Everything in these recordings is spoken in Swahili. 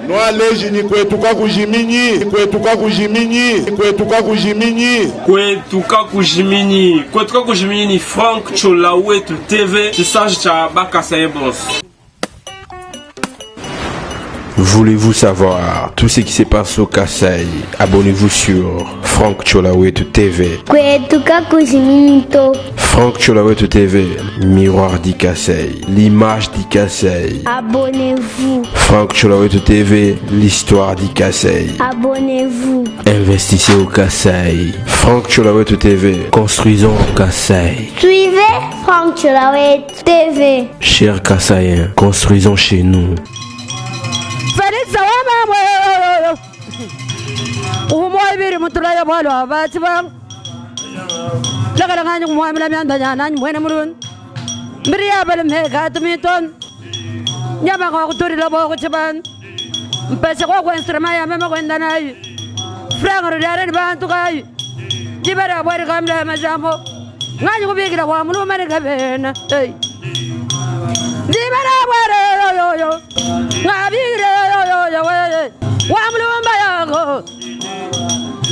Nwaleji ni kwetuka kujiminyi, kwetuka kujiminyi, kwetuka kujiminyi. Kwetuka kujiminyi. Kwetuka kujiminyi ni Frank Cholawetu TV. Message cha Bakassaye Boss. Voulez-vous savoir tout ce qui se passe au Kasaï? Abonnez-vous sur Frank Cholawetu TV. Kwetuka kujiminito. Frank Cholawetu TV, miroir du Kasaï, l'image du Kasaï. Abonnez-vous. Frank Cholawetu TV, l'histoire du Kasaï. Abonnez-vous. Investissez au Kasaï. Frank Cholawetu TV, construisons au Kasaï. Suivez Frank Cholawetu TV. Chers Kasaïens, construisons chez nous.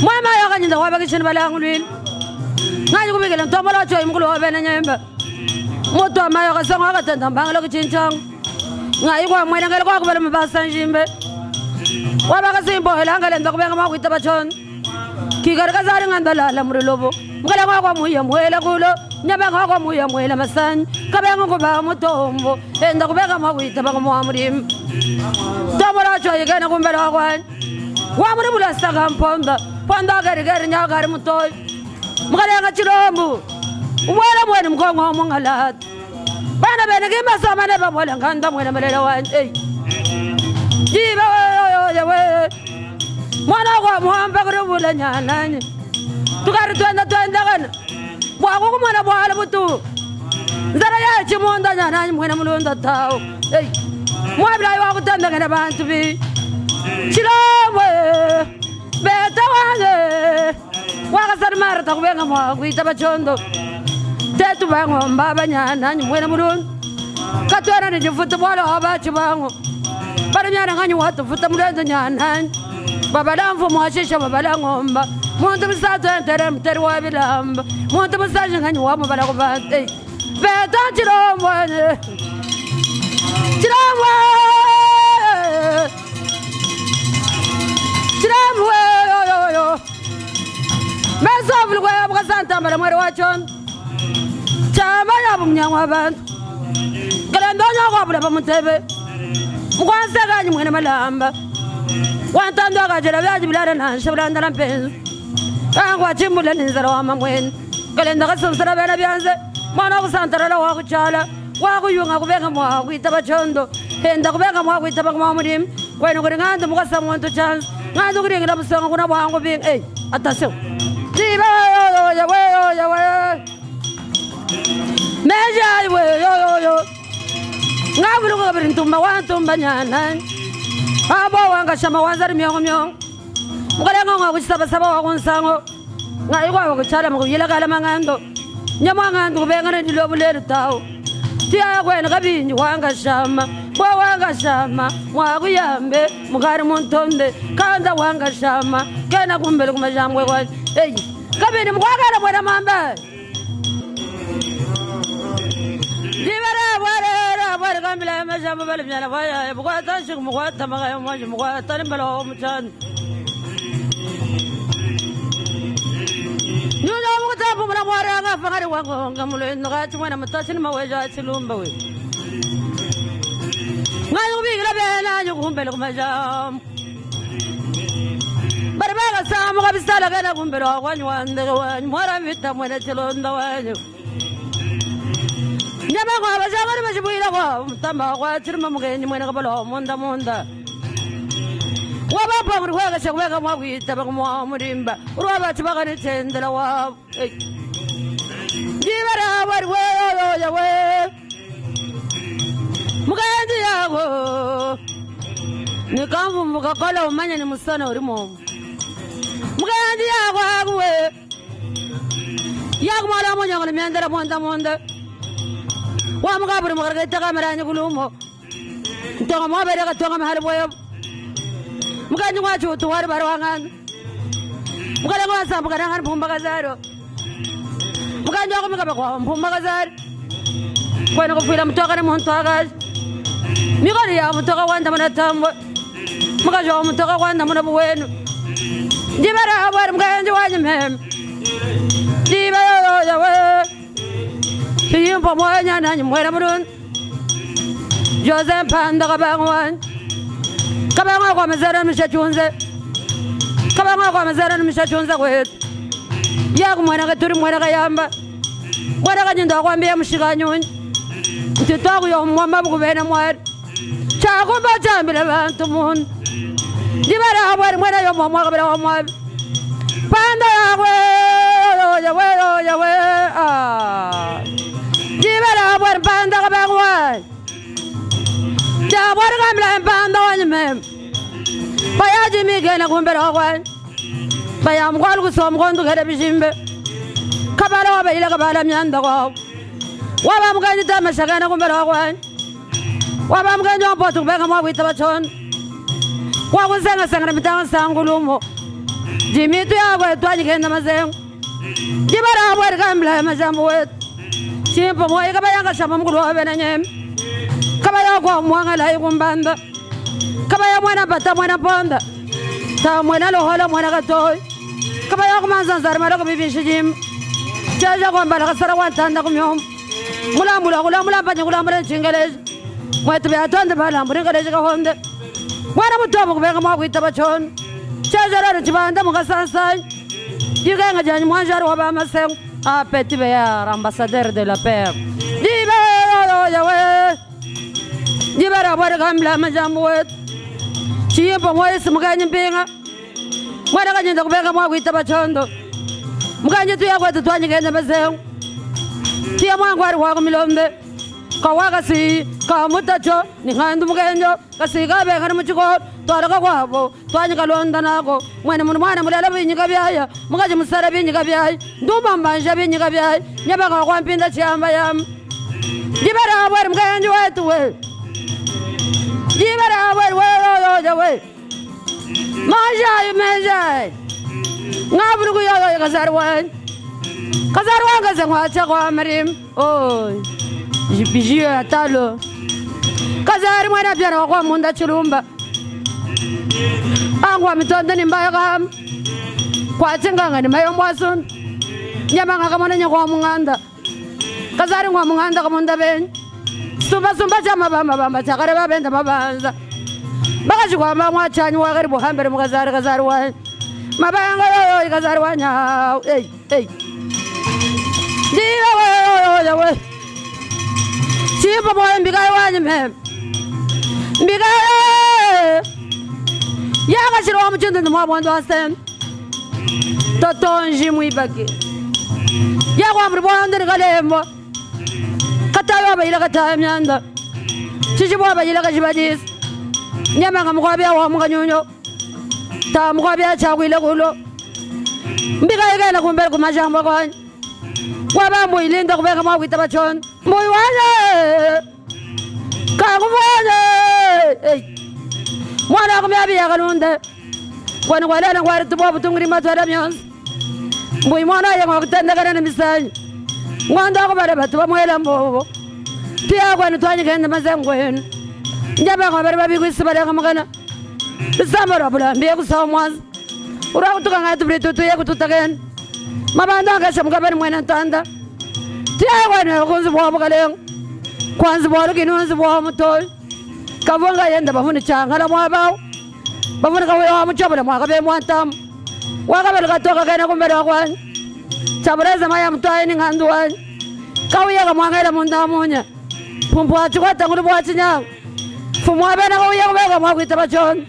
Mama ya kanyinda wa bakishin balangulwil ngani kubikela ntomola cho imkulo wa bena nyemba moto amayo kasanga katanda mbangalo kichinchang ngai kwa mwena ngale kwa kubela mbasa njimbe wa bakasimbo helanga lenda kubenga makwita bachon kigarga zari ngandala la murilobo ngala kwa muya mwela kulo nyaba kwa muya mwela masan kabenga kuba mutombo enda kubenga makwita bangomwamurim tomola cho yegena kumbela kwa wamuri bulasta kamponda ponda gari nyagari mutoy mukale chilombu umwela mwene mkongo mungalat bana bene kimba samane babola nganda mwene melele wan jiba we mwana kwa muhamba kurubula nyananye tukari twenda kana bwako kumwana bwala butu zara ya chimonda nyananye mwene mulunda tawo mwabila wa kutanda ngene bantu bi chilomwe beta wange wakasar marta kubenga mwa kuita bachondo tetu bango mbaba nyana mwena mulun katwana ni jifuta bwala abachi bango bari nyana nganyu watu futa mulendo nyana baba lamfu mwashisha baba langomba muntu bisato entere mteri wa bilamba muntu bisaje nganyu wa mabala ko bate beta chilomwe mesovul kwa bukasanta mbara mwere wachon chama ya bumnyangwa bantu kalandonya kwa bula bamutebe mukwanse kanyi mwene malamba wantando akajera byaji bilana nanshe bulandana mpenzi kangwa chimbula ninzara wa mamwene kalenda kasumsara bena byanze mwana kusantara wa kuchala wa kuyunga kubenga mwa kuita bachondo henda kubenga mwa kuita bakwamurim kwene kuri ngando mukasa muntu chance ngando kuri ngira busonga kuna bwangu bing attention jiba yo meja yo ngabulu ko birintumba wantumba nyana abo wanga shama wanzari myongo mukale ngo kuchitaba saba wa kunsango ngai kwa kuchala mukuyela kala mangando nyama ngando kubenga ndilo bulelo tawo tiya kwena kabinyi wanga shama bwa wanga shama mwakuyambe mukari muntonde kanda wanga shama kena kumbele kumajamwe kwa kabini mukwakala bwena mamba libera bwera kambila majambo bale byana baya bukwata shiku mukwata magayo manje mukwata limbalo muchani nyunya mukutapu muna mwara nga fangari wango ngamulo ngati mwana mutachi ni maweja chilumba we ngayo bigila bena nyukumbele kumajambo barbaga samu kabisala kana kumbele wanyu wande wanyu mwara vita mwana chilonda wanyu nyama kwa bajangari majibuira kwa mtamba kwa chirima mugenyi mwana kabalo monda wabapa muri kwa shakubeka mwagwita bakumwa murimba urwaba chibaka ni tendela wa jibara bari we yawe mugenyi yago nikamvu mukakala umanya ni musana urimo mugenyi yago agwe yago mala munya ngale myandera monda wa mugaburi mugaragita kamera nyugulumo ntonga mwabere gatonga mahali boyo Mkanyi wacho tuwari barwangan. Mkala ngwa sa mkana ngan pumba kazaro. Mkanyi wako mkaba kwa pumba kazaro. Kwa nako fila mtoka ni mhuntu agaj. Mikari ya mtoka wanda mana tambo. Mkajo mtoka wanda mana buwenu. Jibara habar mkanyi wanyamhem. Jibara yawe. Hiyumpa mwanya nanyi mwera mrun. Joseph Panda kabangwan. Kabangwa kwa mazara mshachunze. Kabangwa kwa mazara mshachunze kwetu. Yaku mwana katuri mwana kayamba. Mwana kanyinda kwambia mshikanyunyi. Ntitaku yo mwamba mkubena mwari. Chakumba chambila bantu munu. Jibara habari mwana yo mwamba kabila wa mwabi. Panda yawe. Yawe. Jibara habari panda kabangwan. Jabwar kamla panda wanyamem. Baya jimi gena kumbera wakwan. Baya mkwalu kusom kondu kere bishimbe. Kabala waba ila kabala myanda kwa. Waba mkanyi tama shakana kumbera wakwan. Waba mkanyi wampotu kubeka mwawita bachon. Wakusenga sangana mitanga sangulumo. Jimi tu yakwe tuwaji kenda mazengu. Jibara abwar kamla majambu wetu. Chimpo mwa ikabayanga shama mkulu wabena nyem. Kabaya kwa mwanga la ikumbanda. Kabaya mwana bata mwana ponda. Ta mwana lohola mwana katoi. Kabaya kumanza zari maroko bibishi jim. Jaja kwa mbala kasara wantanda kumyom. Mula mpanye mula chingaleji. Mwetu bia tonde bala mbringaleji kahonde. Mwana mutomu kubeka mwa kuita bachon. Jaja raro chibanda mukasansai. Yukenga janyi mwanjari wabama sengu. Petit Béar, ambassadeur de la paix. Jibara bwara kamla majambu wetu. Chiyempo mwesi mkanyi mpinga. Mwana kanyinda kubeka mwa kuita bachondo. Mkanyi tuya kwetu tuwanyi kenda mazengu. Tia mwangu wari wako milombe. Kawaka si, kamutacho, ni ngandu mkenjo. Kasi kabeka na mchiko, tuwaraka kwabo. Tuwanyi kalonda nako. Mwana mulala binyi kabyaya. Mkaji musara binyi kabyaya. Ndumba mbanja binyi kabyaya. Nyabaka kwa mpinda chiamba yamu. Jibara bwara mkanyi wetu we. Jibara we. Manja. Ngabru ku yo kasarwan. Kasarwan kasangwacha kwa marim. Oi. Jipiji atalo. Kasari mwana pia kwa munda chulumba. Angwa mitonda ni mbaya kam. Kwa chinganga ni mayo mwasun. Nyamanga kamona nyakwa munganda. Kasari ngwa munganda kamunda ben. Sumba chama bamba chakare babenda babanza. Bakaji kwa mwa chanyi wa karibu hambere mukazari wa. Mabanga yo kazari wa nya. Hey. Diwa we. Chimpa boy mbigai wa nyem. Mbigai. Ya kashiro mchinde mwa bondo asen. Totonji muibaki. Ya kwa mbondo ngalembo. Katawa bayila kataya myanda. Chichibo bayila kajibadis. Nyamanga mkwabya wa mukanyunyo. Ta mkwabya chakwile kulo. Mbiga igana kumbele kumajambo kwani. Waba muilinda kubeka mwa kuita bachon. Muiwaje. Kakufanye. Mwana kumyabi ya kanunde. Kwani kwalena kwari tubo butungri matwara myons. Muimwana ya mwakutenda kana misanyi. Mwanda kubara batuba mwela mbobo. Pia kwani twanyi kenda mazengo yenu. Njaba kwa bari kwisi bari kamagana. Bisamara bula mbiye kusawa mwazi. Ura kutuka ngatu britutu ye kututagen. Mabanda kasha mkabani mwena ntanda. Tia kwani kunzi bwa mukaleng. Kwanzi bwa kinunzi bwa mutoi. Kavunga yenda bafuni changala mwabao. Bafuni kawe wa mchabula mwakabe mwantam. Wakabali katoka kena kumbele wakwani. Chabureza maya mtoi ni nganduwani. Kawiya kamwangela mundamunya. Pumpu achukata ngulu bwa chinyang. Fumwa bena kawiya kubeka mwakwita bachon.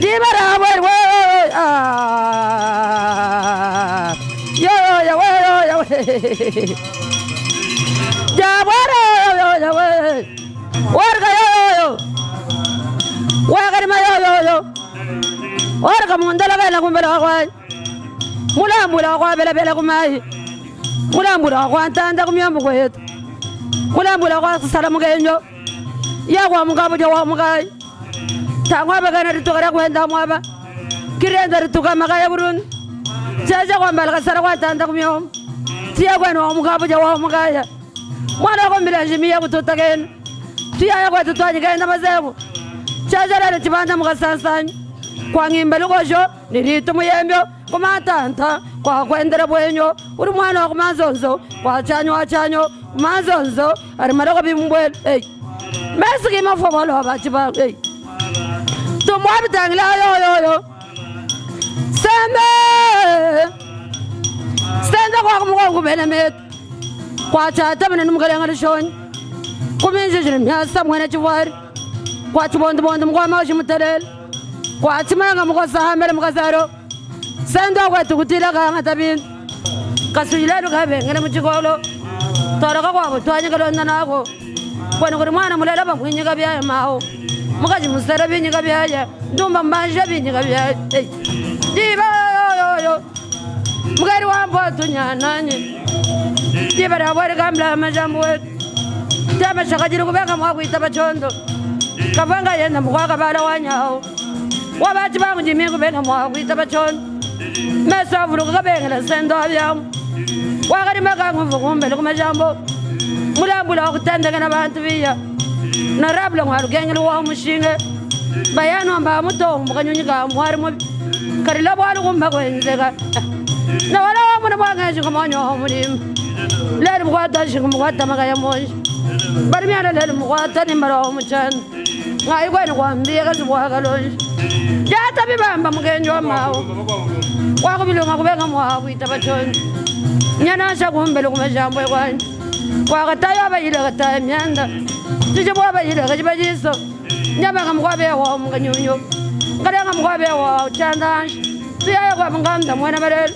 Jibara we. Yo we. Jabara yo we. Warga yo. Warga ma yo. Warga mundala bela kumbela wakwani. Mulambula kwa bela kumai. Mulambula kwa ntanda kumyambo kwetu. Mulambula kwa salamu genyo. Ya kwa mugabo wa mugai. tangwa bagana ritukara kwenda mwaba kirenda rituka makaya burun jaja kwa mbala kasara kwa tanda kumyo tia kwa no mukabo ja wa mukaya mwana ko mbila jimiya kutotagen tia kwa tutwani kaenda mazebu jaja la tibanda mukasansan kwa ngimba lugojo niritu muyembyo kumatanta kwa kwendera bwenyo uri mwana wa kumanzonzo kwa chanyo kumanzonzo ari maroko bimbwe Merci qui m'a fait mal au bâtiment. Tout moi, putain, là, yo. Stand up, moi, vous venez mettre. Quoi, tu as terminé, nous allons aller jouer. Combien je n'ai pas ça, moi, tu vois. Quoi, tu veux moi, moi, je me telle. Quoi, tu m'as dit, moi, ça, mais le casaro. Stand up, tu goûtes la gamme à ta bine. Casilla, le gamin, et le muchigolo. Torako, toi, you got on When we want to let up when you got your mouth. Mugaji Mustara Binigabia, Dumba Manja Binigabia. Diva, Mugari one Portunia, Nani. Diva, I want to gamble, Majamwood. Tamasaka Bagama with Tabachondo. Kavanga and the Mwaka Badawanya. What about you, Jimmy Bagama with Tabachon? Mess of Rugabe and send all young. Wagari Magam for Wumbe Majambo. Mula kutenda kana bantu biya na rabla ngwaru gengelo wa mushinga bayano mba muto mbakanyunyika mwari mu karila bwali kumba kwenzeka na wala muna bwangaje kumonyo mulim lele mkwata shinga mkwata makaya monji bari myana lele mkwata ni mbaro muchan ngai kwene kwambiye kasibwa kalonji jata bibamba mugenjo mawo wako bilonga kubenga mwabu itabachoni nyana shakumbele kumajambo kwani kwa tayo bayira kata myanda tije bwa bayira kajibajiso nyama ngamkwabe wa mukanyunyo ngale ngamkwabe wa chanda tiya kwa mnganda mwana barel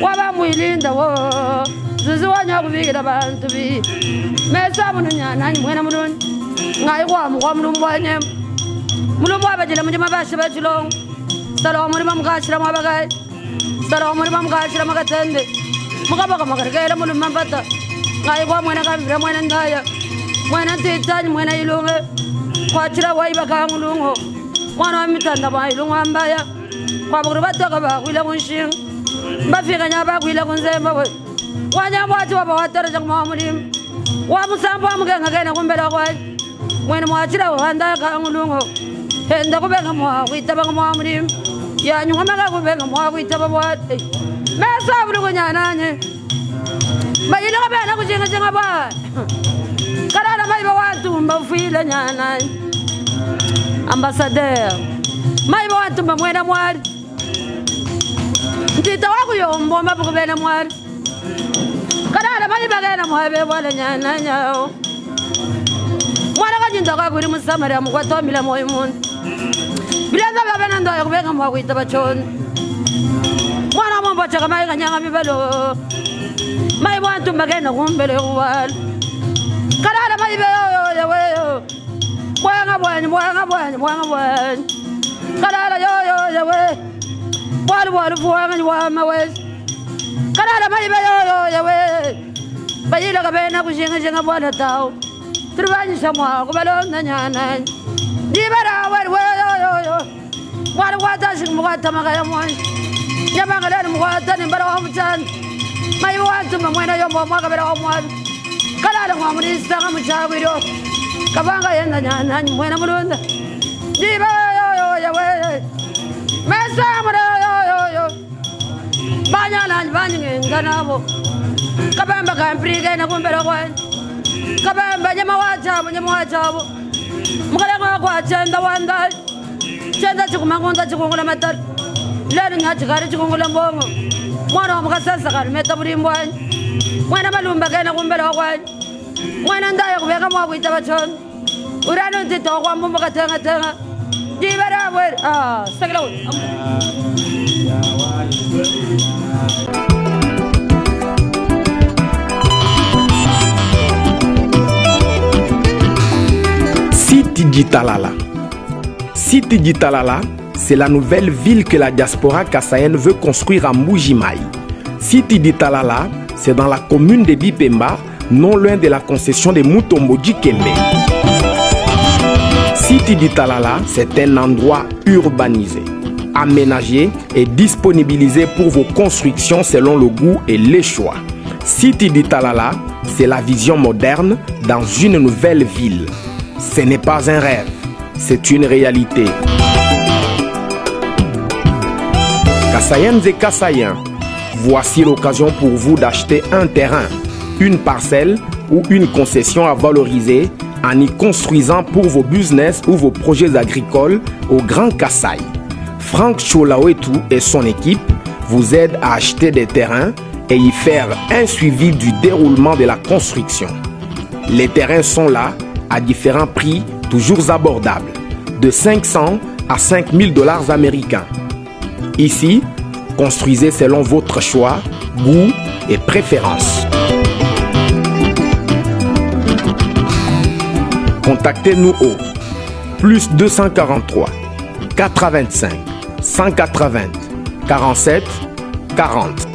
waba muilinda wo zuzu wanya kubigira bantu bi mesa bunu nyana mwana mulun ngai kwa mukwa mulumbanye mulumwa bajira mujima bashi bachilong salamu muri mamkashira mabagai salamu muri mamkashira makatende mukabaka makarikela mulumma mbata ngai kwa mwana kabira mwana ndaya mwana titani mwana ilunge kwa chira waiba kangulungo mwana mitanda ba ilungo ambaya kwa buguru bataka ba kwila kunshin bafika nyaba kwila kunzemba we wanya bwati wa bawatara jang mamulim wa musamba mugenga gena kumbela kwa mwana mwachira wanda kangulungo henda kubenga mwa kwitaba mamulim ya nyuma maka kubenga mwa kwitaba bwat mesa bulu nyananye bayina kabena kujenga ba kalala maiba watu mbafile nyana ambassadeur maiba watu mbamwena mwali ntita wako yombo mbabukubena mwali kalala maiba gena mwabe wala nyana nyao mwana kanyinda kakuri musamaria mukwatomila moyo mundu bilenza babena ndoya kubenga mwakwita bachoni mwana mombo chaka maiga nyanga mibalo mai wantu magena kumbele wal kalala mai be yo we mwanga bwani kalala yo we wal fuanga wa mawe kalala mai be yo we bayila kabena kushinga bwana tao tribani samwa kubalo nanyana dibara we yo wal wata shimwata magaya mwan nyamangala mwata ni bara wa mchan mai wantu mwana yombo mwaka bera omwan kalala ngwamurisa ngamuchawiro kabanga yenda nyana mwana mulunda diba yo we mesa mura yo banyana banyenga nabo kabamba kamprige na kumbera kwa kabamba nyama wachabo mukala kwa chenda wanda chenda chikumangonda chikungula matal lero nyachikari chikungula mbongo mwana wa mukasasa kalimeta bulimbwanyi mwana malumba kena kumbela kwani mwana ndaya kubeka mwakwita bachoni urano ntito kwa mbumba katenga jibara bwere sakila we Siti Ditalala. Siti Ditalala, c'est la nouvelle ville que la diaspora kassaïenne veut construire à Mbuji-Mayi. Siti Ditalala, c'est dans la commune de Bipemba, non loin de la concession de Mutombo Dikembe. City du Talala, c'est un endroit urbanisé, aménagé et disponibilisé pour vos constructions selon le goût et les choix. City du Talala, c'est la vision moderne dans une nouvelle ville. Ce n'est pas un rêve, c'est une réalité. Kassayennes et Kassaïens, voici l'occasion pour vous d'acheter un terrain, une parcelle ou une concession à valoriser en y construisant pour vos business ou vos projets agricoles au Grand Kassai. Franck Cholawetu et son équipe vous aident à acheter des terrains et y faire un suivi du déroulement de la construction. Les terrains sont là à différents prix toujours abordables, de 500 à 5000 $ américains. Ici, construisez selon votre choix, goût et préférence. Contactez-nous au plus 243 85 180 47 40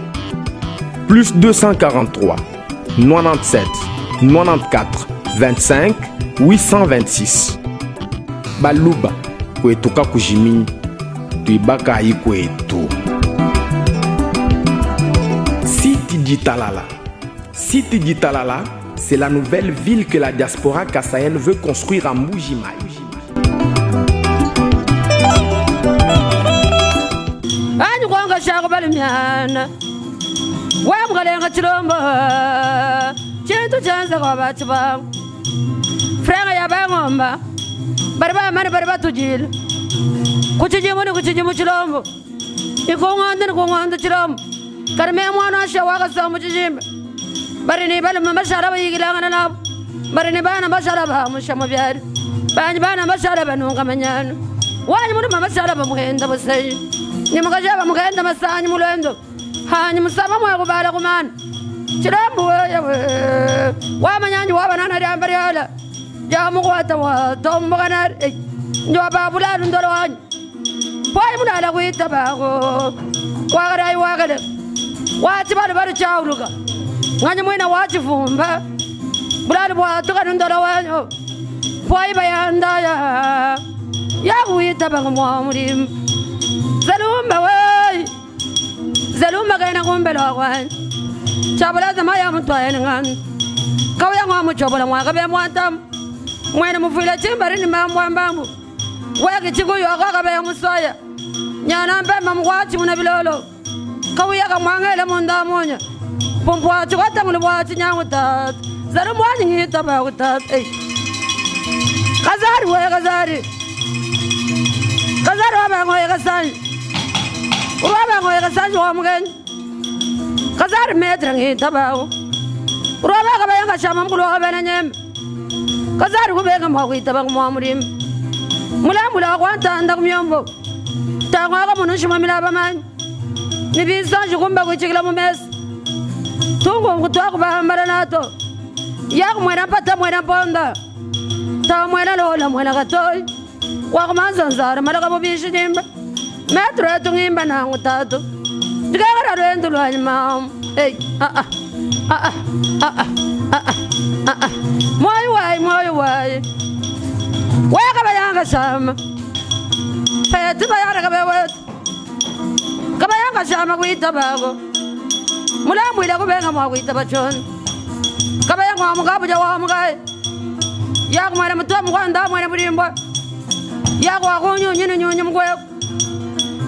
plus 243 97 94 25 826. Baluba kwetuka kujimini tuibaka yi kwetu. City du Talala. City du Talala, c'est la nouvelle ville que la diaspora kassaïenne veut construire à Mbuji-Mayi. Ani kwanga shako balumiana. Wamgalenga chilombo. Chintu chanza kwa bachiba. Franga ya bangomba. Barba mani barba tujil. Kuchijimu chilombo. Ikonganda chilombo. Karme mwana shawaka samu chijimbe. Barini bana mashara yigilanga na. Barini bana mashara ba mushamo byari. Bana mashara banunga manyana. Wani muri mashara bamuhenda bose. Nimugajaba mugenda masanyi mulendo. Hani musaba mwe kubala kumana. Chilombo wewe. Wamanyanyi wabanana ryambari hala. Jamu kwata wa tombogana. Ndio babula ndolo wanyi. Poi mulala kuita bago. Wagara. Wachi bali chawluka. Nganya mwena wachi fumba. Bulali bwatuka ndolo wanyo. Poi bayanda ya. Ya kuita bago mwamuri. Zalumba wey. Zalumba kaina kumbelo kwani. Chabula zama ya mutwaye ngani. Kawya mwamu chobola mwakabe mwatam. Mwena mufila chimbari ni mambo. Wege chikuyu akakabe ya musoya. Nyana mpemba mwachi munabilolo. Kawya kamwangele munda monya. Pompwachi kwata mulibwachi nyangu tatu. Zaru mwani ngita ba kutatu. Kazari we kazari. Kazari waba ngoye kasanyi. Urwaba ngoye kasanyi wa mgeni. Kazari metra ngita ba. Urwaba kabayanga chama mkulu wakabena nyembe. Kazari kubega mwakwita ba kumwamurimba. Mulambula kwantanda kumyombo. Tangwaka munushima milaba manyi. Nibisanji kumba kuchikila mumesi. Tungu mkutwaku bahambala nato. Yaku mwena pata mwena ponda. Tawa mwena lola mwena katoi. Waku manzanzara malaka mubishi nimba. Metro yetu ngimba na ngutatu. Dikagara lwendu lwanyi mamu. Hey, Moyo wai. Weka bayanga sama. Peti bayanga kabewetu. Kabayanga shama kuita bago. Mulambu ila kubenga mwa kuita bachoni. Kabayanga wa mugabuja wa mugai. Yaku mwere mutuwa mkwanda mwere murimba. Yaku wakunyu nyinyu mkweko.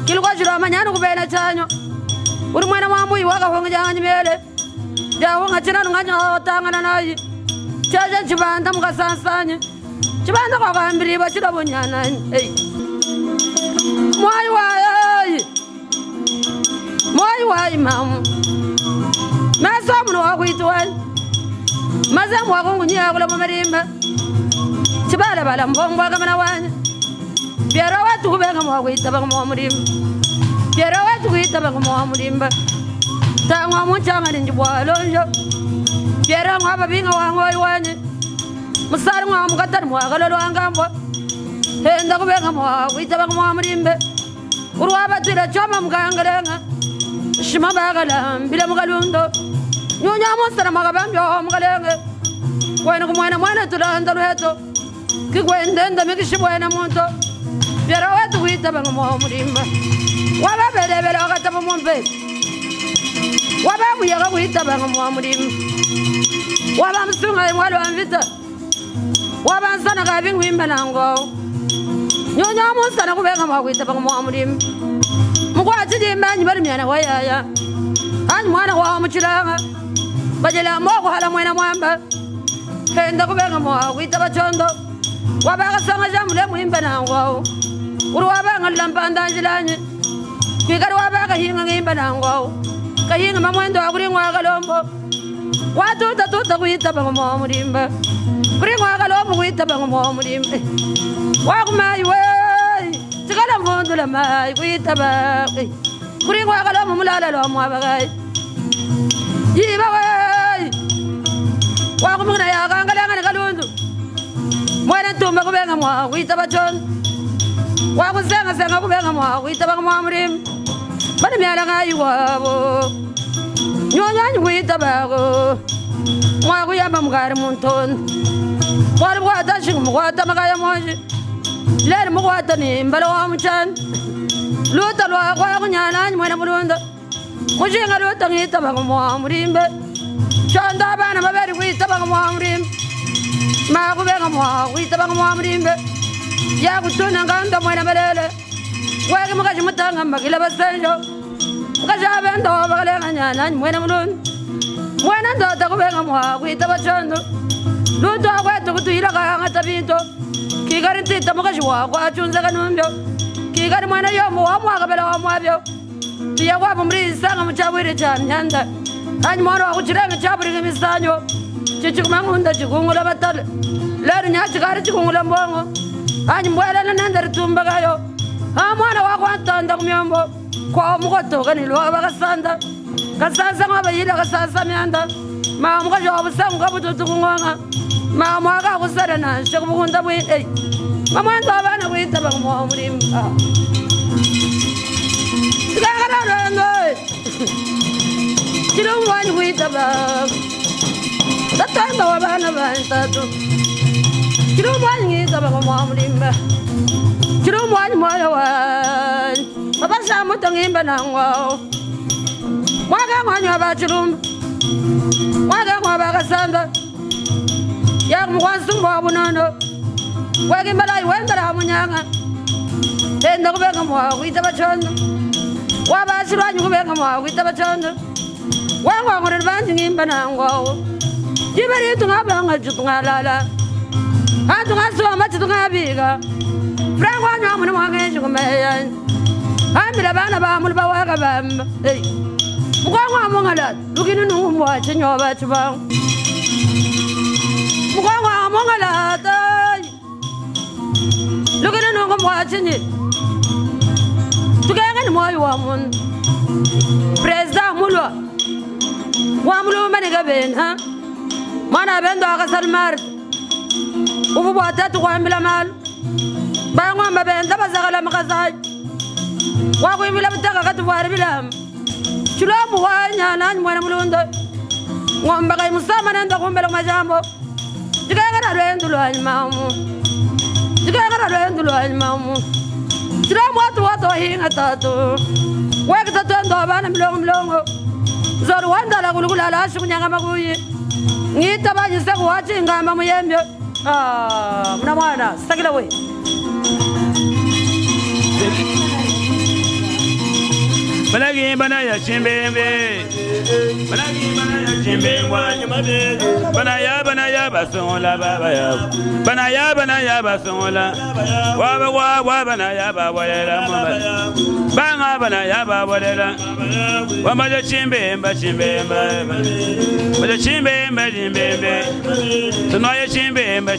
Kilukwa shiro amanyanu kubena chanyo. Uri mwere mwambu waka honga janganyi mele. Jawonga china nunganya otangana nayi. Chaja chibanda mukasansanya. Chibanda kwa kambiriba chila bunyana. Moyo wai mamu. Masa munu wakuituwani. Maza mwakungu nye akula mumarimba. Chibala bala mbongwa kamana wanya. Biara watu kubenga mwakuita baka mwamurimba. Biara watu kuita baka mwamurimba. Tangwa mchanga ninjibwa lonjo. Biara mwaba binga wangoi wanye. Musari mwa mukatari mwakalolo wangambwa. Henda kubenga mwakuita baka mwamurimba. Urwaba tira choma mkangalenga. Shima bagala mbila mukalundo. Nyonya monsara magabambyo mukalenge. Wena kumwena mwana tulanda lweto. kikwendenda mikishibwena muntu byara watu kuitaba ngomo mulimba waba belebele wakataba mumpe waba buyaga kuitaba ngomo mulimba waba msunga mwalo amvita waba nsana kabingu imba nango nyonya musana kubeka mwa kuitaba ngomo mulimba mukwachi dimba nyibari myana wayaya ani mwana wa muchilanga bajela moko hala mwena mwamba henda kubeka mwa kuitaba chondo wabaka sanga jamule muimba nango uru wabanga lampanda njilanye kwikari wabaka hinga ngimba nango kahinga mamwendo akuri ngwa kalombo watu tatuta kuitaba ngomo mulimba kuri ngwa kalombo kuitaba ngomo mulimba wakumayi we tikala mvundula mayi kuitaba kuri ngwa kalombo mulala lo mwabagai yiba we wakumuna yakangalanga kalundu mwana ntumba kubenga mwa kuitaba chon wakusenga senga kubenga mwa kuitaba mwa mulim bani myala ngai wabo nyonyanyi kuitaba ko mwa kuyamba mugari munton kwari bwata shingu mukwata makaya monji leri mukwata ni mbala wa muchan luta lwa kwa kunyananyi mwena mulunda mushinga luta ngitaba mwa mulimbe chonda bana baberi kuitaba mwa mulimbe makubenga mwa kuitaba mwa mulimbe ya kutuna nganda mwena belele wege mukaji mutanga makila basenjo mukaji abendo bakalenga nyana mwena mulun mwena ndota kubenga mwa kuitaba chondo luto akwetu kutuila kanga tabito kigari tita mukaji wako achunza kanumbyo kigari mwena yomu wa mwaka bela wa mwabyo tuya wapu mrisanga muchabwiri cha mnyanda anyi mwana wakuchirenga chaburi kimisanyo chichikumangunda chikungula batale lero nyachikari chikungula mbongo anyi mbwelele nendari tumbakayo mwana wako antanda kumyombo kwa mukotoka nilwa bakasanda kasasa ngaba yila kasasa myanda ma mukajo wabusangu kabututu kungonga ma mwaka kusara na shekubukunda bwi mamwanda abana kuitaba kumwa mulimba tikakara rendo chirumwanyi kuitaba tatanda wabana bantatu chirumwanyi ngitaba kumwa mulimba chirumwanyi moyo wani babasa muto ngimba nangwao mwaka mwanyi wabachirumba mwaka mwabakasanda yak mukwansumbo wabunondo wegimbalayi wendara munyanga enda kubenga mwa kuitaba chondo wabachirwanyi kubenga mwa kuitaba chondo wangwangurira banji ngimba nangwao jiberi tungabanga jutungalala atungasoma chitungabiga frango anyo muni mwangenji kumeya ambira bana ba muli bawaka bamba mukwango amongala lukini nungumwa chenyoba chibang mukwango amongala lukini nungumwa chenyi tukenga ni moyo wa mun president mulwa wa mulu maniga ben ha mana bendo akasalmar ubu bwatatu kwambila mal bangwa mabenda bazagala makazaj wa kuimila mutaka katubwari bilam chulamu wanya nani mwana mulunda ngomba kai musama nenda kumbela majambo tikagara lwendu lwanyi mamu tikagara lwendu lwanyi mamu chulamu watu hinga tatu weki tatu ndo abana milongo zoru wandala kulukula ashi kunyanga makuyi ngita banyi seku wachi ngamba muyembyo muna mwana sakila we Balagi banaya chimbembe Balagi banaya chimbengwa nyumade Banaya basola babaya Banaya basola Wa banaya bawalela mamba Banga banaya bawalela Wamaja chimbemba Maja chimbembe Tunoya chimbemba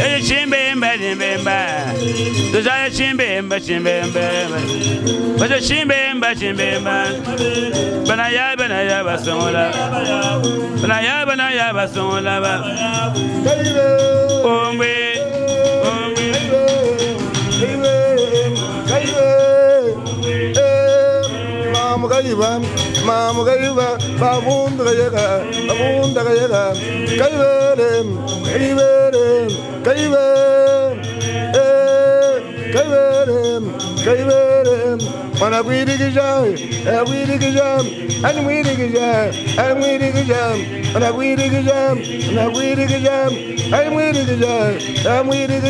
Eje chimbemba Tujaya chimbemba Baja chimbemba Banaya basola Banaya basola Ombe Mamu gaiba babunda gayega kaibe When I read it, I read it, I'm reading it, I'm reading it, when I read it, and I read it, I'm reading it,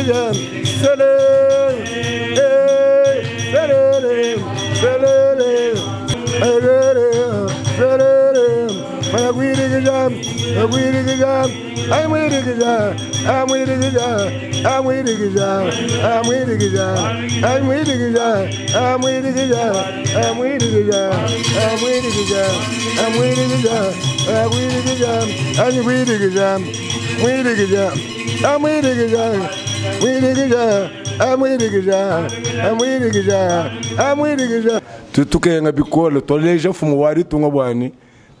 I'm reading it, I'm reading it, I'm reading it, I'm reading it, I'm reading it, I'm reading it, I'm reading it, I'm reading it, I'm reading it, I'm reading it, I'm reading it, I'm reading it, I'm reading it, I'm reading it, reading it, I'm reading it, reading it, I'm reading it, I'm reading it, I'm reading it. Tutukenga bikolo toleja fumu wari tunga bwani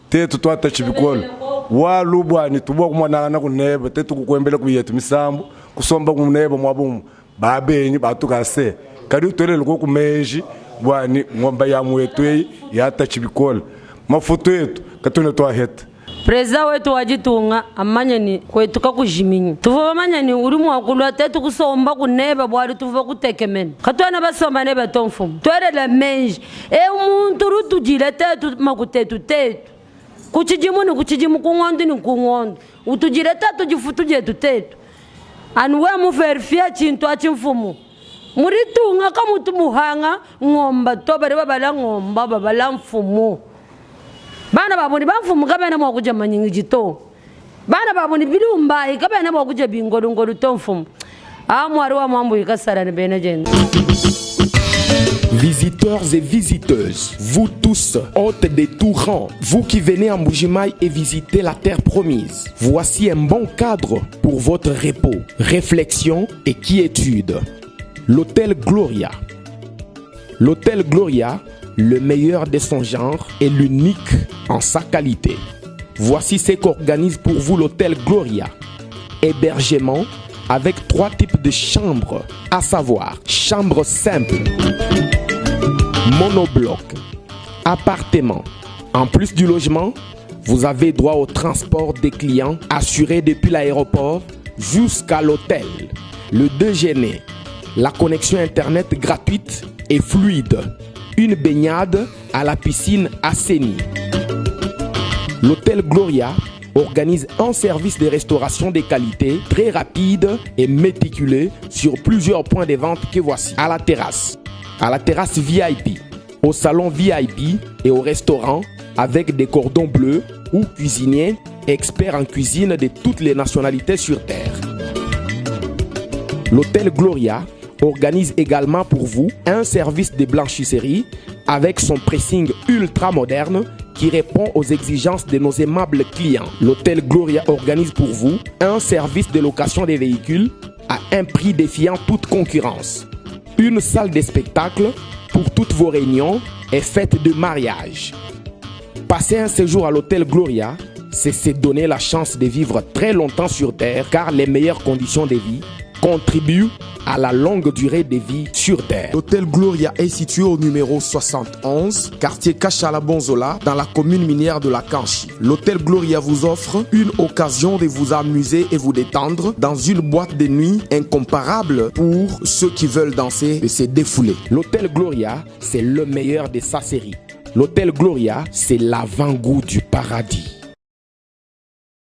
tetu twata chibikolo walu bwani tubo kumwana kuneba tetu kukwembele kuyetu misambu kusomba kuneba mwabumu babenyi batukase kadi utolele ko kumeji bwani ngomba ya mwetwe yata chibikolo mafoto yetu katune twaheta Preza wetu wajitunga amanyani kwetu kakujiminyi tuvo amanyani uri mwakulu tetu kusomba kuneba bwari tuvo kutekemeni katwana basomba neba tonfumu twere la menji umuntu rutujile tetu makutetu tetu kuchijimu ni kuchijimu kungondo ni kungondo utujile tetu jifutuje tetu anwe mu verifia chintu achimfumu muritunga kamutu muhanga ngomba tobare babala ngomba babala mfumu bana baboni bamfumu kabene mwakuja manyingi jito bana baboni bilumba kabene mwakuja bingolo ngolo tomfumu amwari wa mambo ikasara ne bene jende. Visiteurs et visiteuses, vous tous, hôtes des tout rangs, vous qui venez à Mbuji-Mayi et visiter la terre promise, voici un bon cadre pour votre repos, réflexion et quiétude. L'hôtel Gloria. L'hôtel Gloria, le meilleur de son genre et l'unique en sa qualité. Voici ce qu'organise pour vous l'hôtel Gloria. Hébergement avec 3 types de chambres, à savoir chambre simple, monobloc, appartement. En plus du logement, vous avez droit au transport des clients assuré depuis l'aéroport jusqu'à l'hôtel. Le déjeuner, la connexion internet gratuite et fluide. Une baignade à la piscine assainie. L'hôtel Gloria organise un service de restauration de qualité très rapide et méticuleux sur plusieurs points de vente que voici. À la terrasse VIP, au salon VIP et au restaurant avec des cordons bleus ou cuisiniers experts en cuisine de toutes les nationalités sur terre. L'hôtel Gloria organise également pour vous un service de blanchisserie avec son pressing ultra moderne qui répond aux exigences de nos aimables clients. L'hôtel Gloria organise pour vous un service de location des véhicules à un prix défiant toute concurrence. Une salle de spectacle pour toutes vos réunions et fêtes de mariage. Passer un séjour à l'hôtel Gloria, c'est se donner la chance de vivre très longtemps sur terre car les meilleures conditions de vie contribuent à la longue durée de vie sur terre. L'hôtel Gloria est situé au numéro 71, quartier Kachala-Bonzola, dans la commune minière de la Kanchi. L'hôtel Gloria vous offre une occasion de vous amuser et vous détendre dans une boîte de nuit incomparable pour ceux qui veulent danser et se défouler. L'hôtel Gloria, c'est le meilleur de sa série. L'hôtel Gloria, c'est l'avant-goût du paradis.